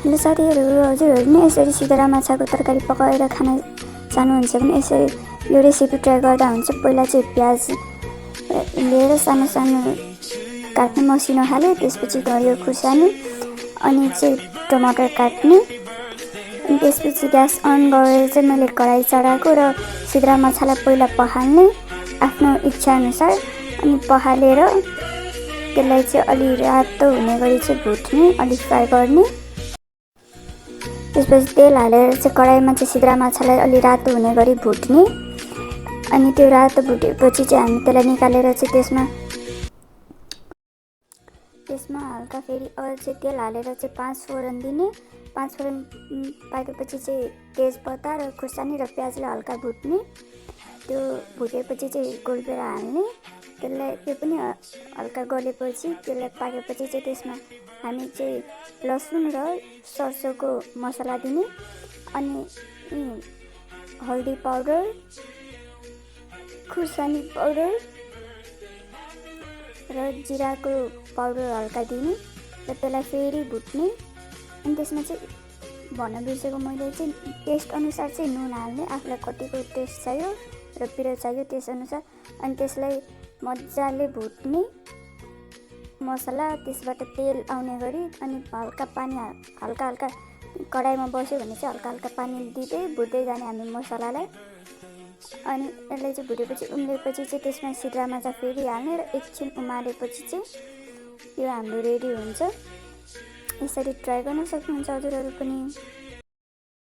Hello साथीहरू, हजुरहरू नै यसरी सिद्रा माछाको तरकारी पकाएर खान चाहनुहुन्छ भने यसरी यो रेसिपी ट्राई गर्दा हुन्छ। पहिला चाहिँ प्याज लिएर सानो सानो काट्ने मसिनो हाल्यो, त्यसपछि हरियो खुर्सानी अनि चाहिँ टमाटर काट्ने, अनि त्यसपछि ग्यास अन गरेर चाहिँ मैले कराही चढाएको र सिद्रा माछालाई पहिला पखाल्ने आफ्नो इच्छाअनुसार, अनि पखालेर त्यसलाई चाहिँ अलि रातो हुने गरी चाहिँ भुट्ने, अलि फ्राई गर्ने। त्यसपछि तेल हालेर चाहिँ कराहीमा चाहिँ सिद्रा माछालाई अलि रातो हुने गरी भुट्ने, अनि त्यो रातो भुटेपछि चाहिँ हामी त्यसलाई निकालेर चाहिँ त्यसमा हल्का फेरि अझै तेल हालेर चाहिँ 5 फोरन दिने। 5 फोरन पाकेपछि चाहिँ तेजपत्ता र खुर्सानी र प्याजलाई हल्का भुट्ने। त्यो भुटेपछि चाहिँ गोलभेडा हाल्ने, त्यसलाई त्यो पनि हल्का गलेपछि त्यसलाई पाकेपछि चाहिँ त्यसमा हामी चाहिँ लसुन र सर्सोको मसला दिने, अनि हल्दी पाउडर, खुर्सानी पाउडर र जिराको पाउडर हल्का दिने र त्यसलाई फेरि भुट्ने। अनि त्यसमा चाहिँ भन्न बिर्सेको मैले चाहिँ टेस्ट अनुसार चाहिँ नुन हाल्ने, आफूलाई कतिको टेस्ट चाहियो र पिरो चाहियो त्यसअनुसार। अनि त्यसलाई मजाले भुट्ने मसला, त्यसबाट तेल आउने गरी, अनि हल्का पानी हल्का कराईमा बस्यो भने चाहिँ हल्का पानी दिँदै भुट्दै जाने हामी मसलालाई। अनि यसलाई चाहिँ भुटेपछि उम्लेपछि चाहिँ त्यसमा सिद्रा माछा फेरि हाल्ने र एकछिन उमालेपछि चाहिँ यो हाम्रो रेडी हुन्छ। यसरी ट्राई गर्न सक्नुहुन्छ हजुरहरू पनि।